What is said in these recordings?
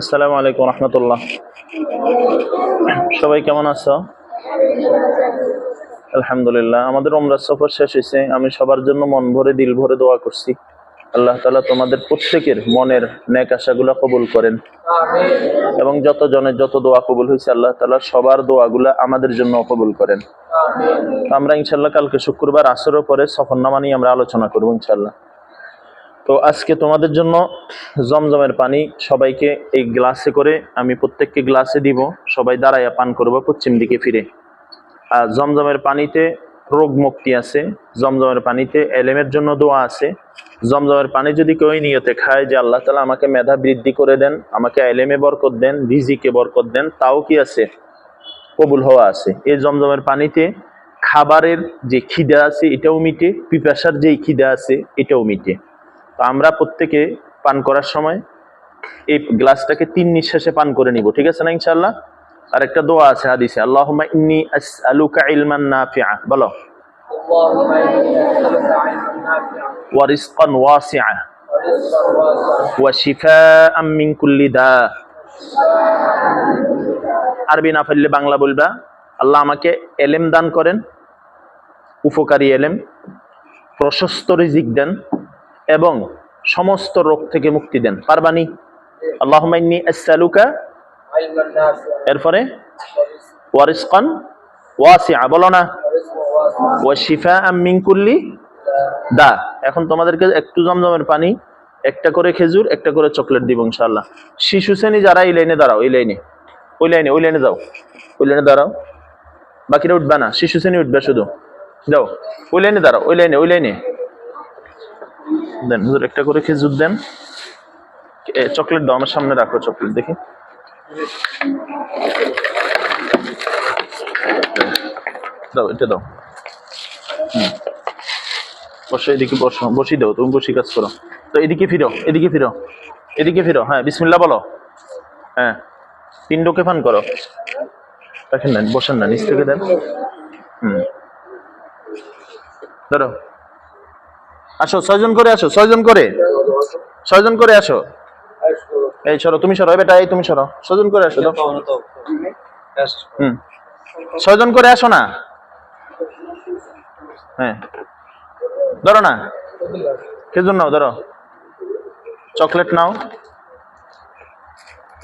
আসসালামু আলাইকুম রহমতুল্লাহ। সবাই কেমন আছো? আলহামদুলিল্লাহ। আমাদের উমরা সফর শেষ হয়েছে। আমি সবার জন্য মন ভরে দিল ভরে দোয়া করছি, আল্লাহ তাআলা তোমাদের প্রত্যেকের মনের নেক আশাগুলা কবুল করেন এবং যত জনের যত দোয়া কবুল হয়েছে আল্লাহ তাআলা সবার দোয়াগুলা আমাদের জন্য কবুল করেন। আমরা ইনশাআল্লাহ কালকে শুক্রবার আসরের পরে সফরনামা নিয়ে আমরা আলোচনা করব ইনশাআল্লাহ। তো আজকে তোমাদের জন্য জমজমের পানি সবাইকে এই গ্লাসে করে আমি প্রত্যেককে গ্লাসে দিব, সবাই দাঁড়াইয়া পান করবো পশ্চিম দিকে ফিরে। আর জমজমের পানিতে রোগ মুক্তি আছে, জমজমের পানিতে এলেমের জন্য দোয়া আছে। জমজমের পানি যদি কেউ নিয়তে খায় যে আল্লাহ তাআলা আমাকে মেধা বৃদ্ধি করে দেন, আমাকে এলেমে বরকত দেন, রিজিকে বরকত দেন, তাও কি আছে, কবুল হওয়া আছে। এই জমজমের পানিতে খাবারের যে খিদা আছে এটাও মিটে, পিপাসার যে খিদা আছে এটাও মিটে। তো আমরা প্রত্যেকে পান করার সময় এই গ্লাসটাকে 3 নিঃশ্বাসে পান করে নিব, ঠিক আছে না ইনশাআল্লাহ? আর একটা দোয়া আছে হাদিসে, আল্লাহুম্মা ইন্নী আসআলুকা ইলমান নাফিআ, বলো, ওয়া রিজকান ওয়াসিআ ওয়া শিফাআম মিন কুল্লি দা। আরবি না পারলে বাংলা বলবা, আল্লাহ আমাকে এলেম দান করেন, উপকারী এলেম, প্রশস্ত রিজিক দেন এবং সমস্ত রোগ থেকে মুক্তি দেন। পারবানি? আল্লাহুম্মা ইন্নী আসআলুকা, এরপরে ওয়া রিজকান ওয়াসিআ, বলো না, ওয়া শিফাআম মিন কুল্লি দা। এখন তোমাদেরকে একটু জমজমের পানি, একটা করে খেজুর, একটা করে চকলেট দিব ইনশাআল্লাহ। শিশু শ্রেণী যারা এই লাইনে দাঁড়াও, এই লাইনে, ওই লাইনে যাও, ওই লাইনে দাঁড়াও, বাকিরা উঠবে না, শিশু শ্রেণী উঠবে শুধু, যাও ওই লাইনে দাঁড়াও, ওই লাইনে দেন। হুজুর একটা করে খেজুর দেন, চকলেট দাও, আমার সামনে রাখো চকলেট দেখি, দাও, এটা দাও। বসো, এদিকে বসো, বসি দাও, তুমি বসি কাজ করো। তো এদিকে ফিরো, এদিকে ফিরো, এদিকে ফিরো, হ্যাঁ বিসমিল্লাহ বলো, হ্যাঁ পিণ্ডকে পান করো, রাখেন না, বসেন না, নিচ থেকে দেন। ধরো, আসো 6 জন করে, আসো 6 জন করে, 6 জন করে আসো। এই সরো, তুমি সরো, বেটা এই তুমি সরো, 6 জন করে আসো। 6 জন করে আসো না, হ্যাঁ ধরো না, খেজুর নাও, ধরো চকলেট নাও,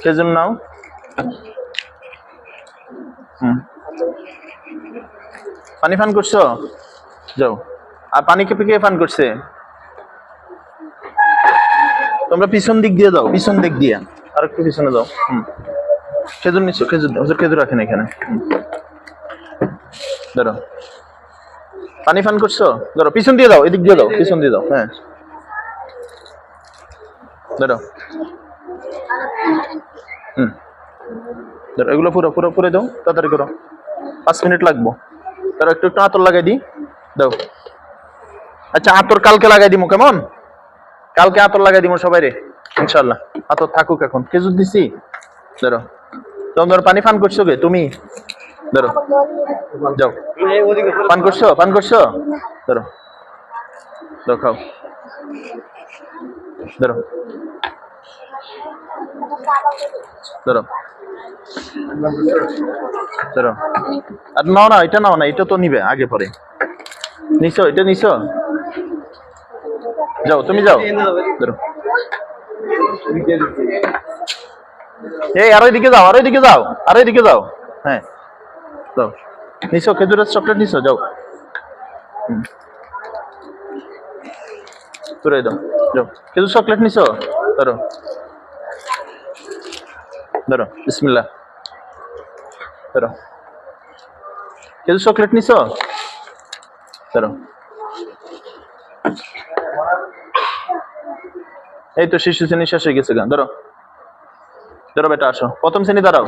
খেজুর নাও। পানি পান করছো, যাও। আর পানি কে পান করছে? তোমরা পিছন দিক দিয়ে যাও, পিছন দিক দিয়ে আর একটু পিছনে যাও। খেজুর নিচ্ছ, খেজুর দাও, খেজুর রাখেন এখানে। ধরো, পানি পান করছো, ধরো পিছন দিয়ে দাও, এদিক দিয়ে দাও, পিছন দিয়ে দাও, হ্যাঁ ধরো। ধরো, এগুলো পুরো পুরো করে দাও, তাড়াতাড়ি করো, 5 মিনিট লাগবো। ধরো একটু একটু আতর লাগাই দিই, দাও। আচ্ছা আতর কালকে লাগাই দিমু, কেমন? কালকে আতর লাগাই দিমু সবাই রে ইনশাআল্লাহ। আতর থাকুক, এখন খেজুর দিছি। ধরো, তোমার পানি পান করছো কে তুমি? ধরো, যাও, পান করছো, পান করছো, ধরো, ধরো খাও, ধরো, ধরো, ধরো। আর নাও না, এটা নাও না, এটা তো নিবে আগে পরে। নিছো, এটা নিছো, যাও তুমি যাও, ধরো। এই আরো এদিকে যাও, আরো এদিকে যাও, আরো এদিকে যাও, হ্যাঁ যাও। নিছো খেজুরের চকলেট নিছো, যাও। তুলে দাও, যাও। খেজুর চকলেট নিছো, ধরো, ধরো বিসমিল্লাহ, ধরো। খেজুর চকলেট নিছো, ধরো। এই তো শিশু শ্রেণী শেষ হয়ে গেছে, ধরো, ধরো বেটা আসো, প্রথম শ্রেণী দাঁড়াও,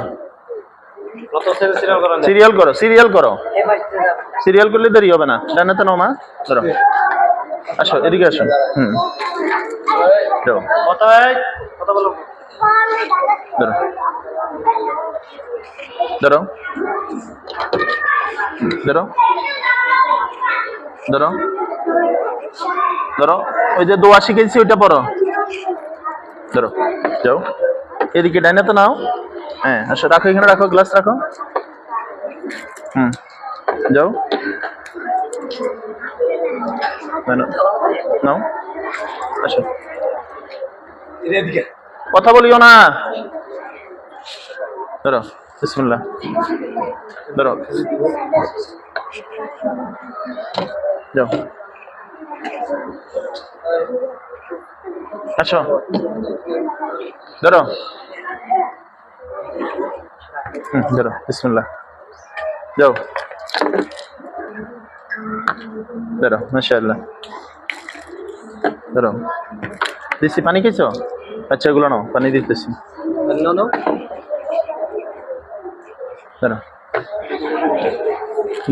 সিরিয়াল করো, সিরিয়াল করো, সিরিয়াল করলে দেরি হবে না। জানাতে নাও মা, ধরো, আসো এদিকে আসো। ধরো, ধরো, ধরো, ধরো, ধরো, ধরো, ওই যে দোয়া শিখেছি ওইটা পড়ো, ধরো, যাও। এদিকে ডাইনে তো নাও। হ্যাঁ আসো, রাখো এখানে, রাখো গ্লাস রাখো। যাও, নাও আসো। কথা বলিও না, ধরো বিসমিল্লাহ, ধরো যাও, আসো ধরো, ধরো বিসমিল্লাহ, যাও ধরো, মাশাআল্লাহ, ধরো। দিচ্ছি, পানি খেয়েছো? আচ্ছা এগুলো নাও, পানি দিতেছি, ধরো।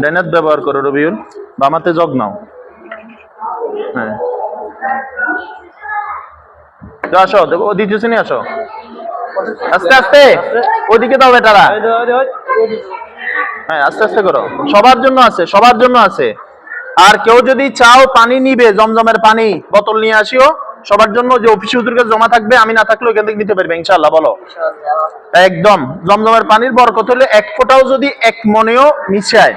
ডাইনাত ব্যবহার করো রবিউল, বামাতে জগ নাও। হ্যাঁ আসো, ও দিতেছি নি, আসো আস্তে আস্তে, ওইদিকে দাও বেটারা। হ্যাঁ আস্তে আস্তে করো, সবার জন্য আছে, সবার জন্য আছে। আর কেউ যদি চাও পানি নিবে, জমজমের পানি বোতল নিয়ে আসিও সবার জন্য, যে অফিস হুজুর কাছে জমা থাকবে, আমি না থাকলেও এখান থেকে নিতে পারবে ইনশাআল্লাহ। বলো একদম, জমজমের পানির বরকত হলে এক ফোঁটাও যদি এক মনেও মিশায়,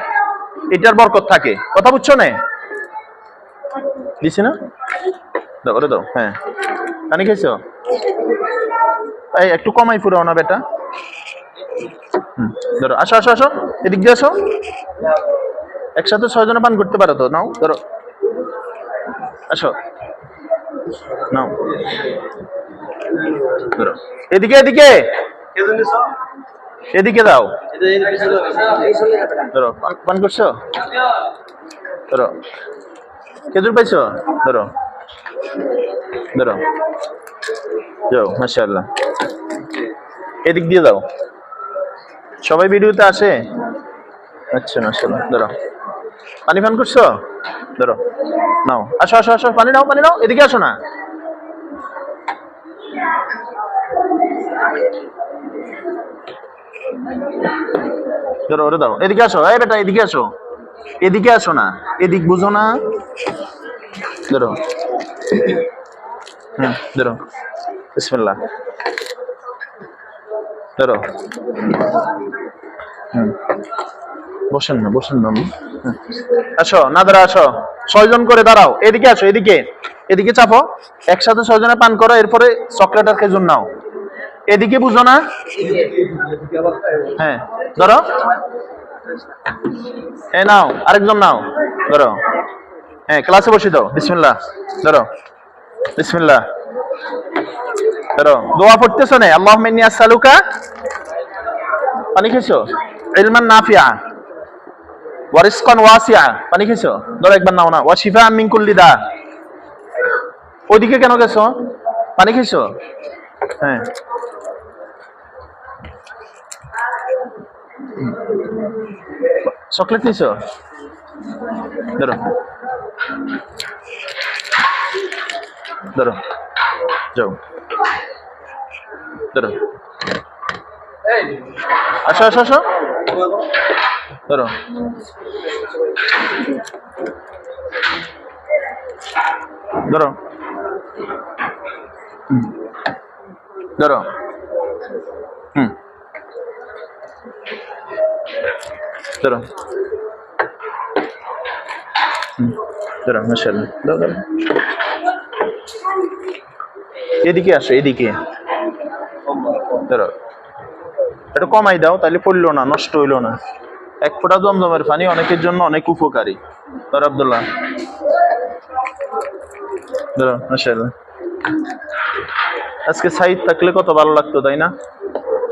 এটার বরকত থাকে। কথা বুঝছো না? দিছি না, দাও ওরে দাও। হ্যাঁ পানি খাইছো? এই একটু কমাই পুরাও না বেটা। ধরো, আসো আসো আসো, এদিক দিয়ে আসো। একসাথে 6 জনে পান করতে পারো তো, নাও ধরো, আসো নাও ধরো, এদিকে এদিকে এদিকে দাও, ধরো। পান করছো? ধরো, খেজুর পাইছো? ধরো ধরো, যাও মাশাআল্লাহ। এদিক দিয়ে দাও, সবাই ভিডিওতে আসে। আচ্ছা মাশাআল্লাহ, ধরো। পানি পান করছো? ধরো, নাও, আসো আসো আসো, পানি নাও, পানি নাও, এদিকে আসো না। ধরো ওরে দাও, এদিকে আসো, এই বেটা এদিকে আসো, এদিকে আসো না, এদিক বুঝো না। ধরো, ধরো বিসমিল্লাহ, ধরো। বসেন না, বসেন না, আসো না দাঁড়া, আসো 6 জন করে দাঁড়াও, এদিকে আসো, এদিকে এদিকে চাপো, একসাথে 6 জনে পান করো, এরপরে চকলেট আর খেজুর নাও। এদিকে বুঝো না। হ্যাঁ ধরো, এ নাও, আরেকজন নাও, ধরো। হ্যাঁ ক্লাসে বসে দাও, বিসমিল্লাহ, ধরো বিসমিল্লাহ, ধরো। দোয়া পড়তেছো না? আল্লাহুম্মা ইন্নী আসআলুকা, পানি খেয়েছো? ইলমান নাফিআ ওয়া রিজকান ওয়াসিআ, পানি খেয়েছো? ধরো একবার নাও না, ওয়া শিফাআম মিন কুল্লি দা। ওইদিকে কেন গেছো? পানি খেয়েছো? হ্যাঁ চকলেট নিছো? ধরো ধরো, যাও ধরো, আসো আসো আসো, ধরো ধরো, ধরো, ধরো, ধরো মাশাআল্লাহ, ধরো ধরো। এদিকে আসো, এদিকে ধরো, একটু কমাই দাও, তাহলে পড়লো না, নষ্ট হইলো না। এক ফোঁটা জমজমের পানি অনেকের জন্য অনেক উপকারী। ধরো আব্দুল্লাহ, ধরো মাশাআল্লাহ। আজকে সাইদ থাকলে কত ভালো লাগতো, তাই না?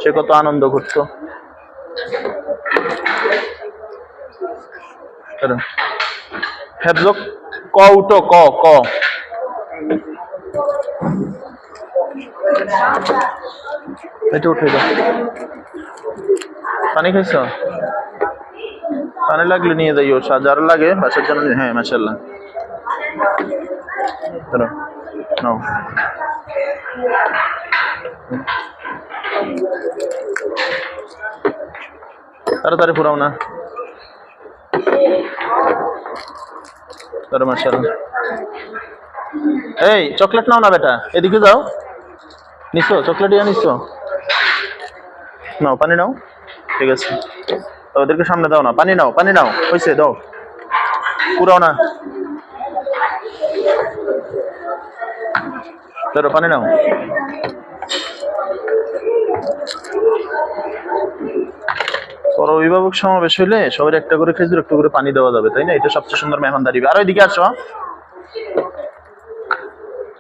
সে কত আনন্দ করতো। হেফজ ক উঠো, ক ক, এটা উঠে দাও। পানি খাইছো? পানি লাগলে নিয়ে যাইও, যার লাগে বাসার জন্য। হ্যাঁ মাশাআল্লাহ, ধরো নাও। তাড়াতাড়ি পুরাও না, ধরো মাশাআল্লাহ। এই চকলেট নাও না বেটা, এদিকে যাও। নিছো চকলেট? ইয়া নিছো? নাও পানি নাও, ঠিক আছে। তো ওদেরকে সামনে দাও না, পানি নাও, পানি নাও, হয়েছে দাও, পুরাও না, ধরো পানি নাও। বড় অভিভাবক সমাবেশ হইলে সবার একটা করে খেজুর, একটা করে পানি দেওয়া যাবে, তাই না? এটা সবচেয়ে সুন্দর মেহমানদারি। আর ওইদিকে আসো,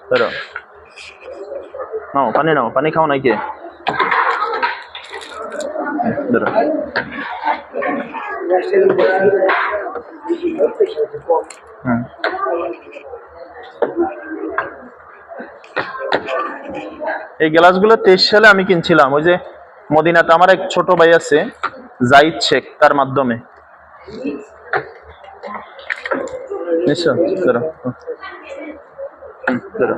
ধরো নাও, পানি নাও, পানি খাও নাই কে? ধরো হুম। এই গ্লাসগুলো 23 সালে আমি কিনছিলাম, ওই যে মদিনাতে আমার এক ছোট ভাই আছে জাহিদ শেখ, তার মাধ্যমে। নিশ্চয় ধরো, ধরো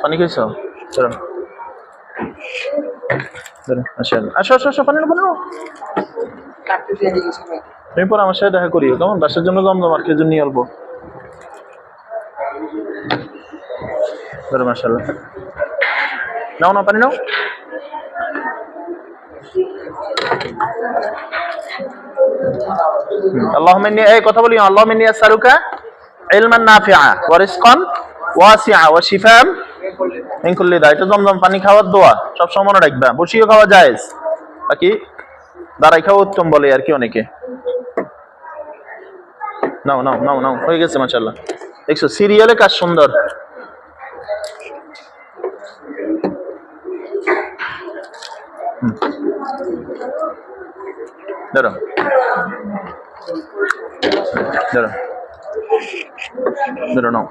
পানি খাইছো, ধরো ধরো, আসো আসো আসো আসো, পানি নাও, পানি নাও। তুমি পর আমার সাথে দেখা করিও কেমন, বাসার জন্য জমজম আর খেজুর নিয়ে অল্প। ধরো মাশাআল্লাহ, নাও নাও, পানি নাও। আল্লাহুম্মা ইন্নী, এই কথা বলি, আল্লাহুম্মা ইন্নী আসআলুকা ইলমান নাফিআ ওয়া রিজকান ওয়াসিআ ওয়া শিফাআন মিন কুল্লি দা। এটা জমজম পানি খাওয়ার দোয়া, সব সময় মনে রাখবা। বসিও খাওয়া জায়েজ, বাকি দাঁড়াই খাওয়া উত্তম বলে আর কি অনেকে। নাও নাও নাও নাও, হয়ে গেছে মাশাআল্লাহ। দেখছো সিরিয়ালে কাজ সুন্দর। ধরো ধরো ধরো, নাও।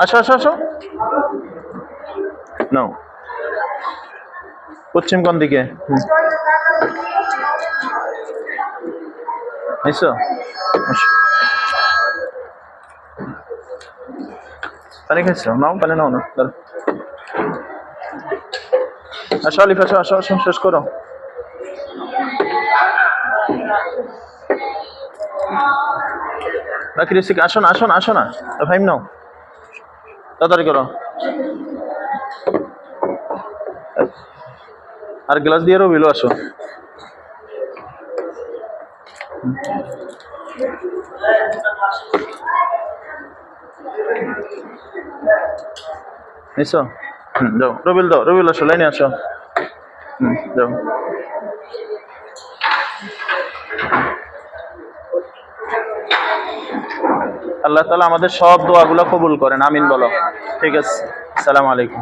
আসো আসো আসো, নাও। পশ্চিম কোন দিকে? আইসো, আসো। পানি খাইছো, নাও, পানি নাও না, ধরো। আসো আলিফ, আসো আসো আসো, শেষ করো। বাকি রিসিক, আসো না আসো না আসো না, ফাইম নাও, তাড়াতাড়ি করো। আর গ্লাস দিয়ে রবিলো আসো। নিছো? যাও রবিল, দাও রবিল, আসো লাইনে আসো। যাও। আল্লাহ তাআলা আমাদের সব দোয়াগুলো কবুল করেন, আমিন বলো। ঠিক আছে, আসসালামু আলাইকুম।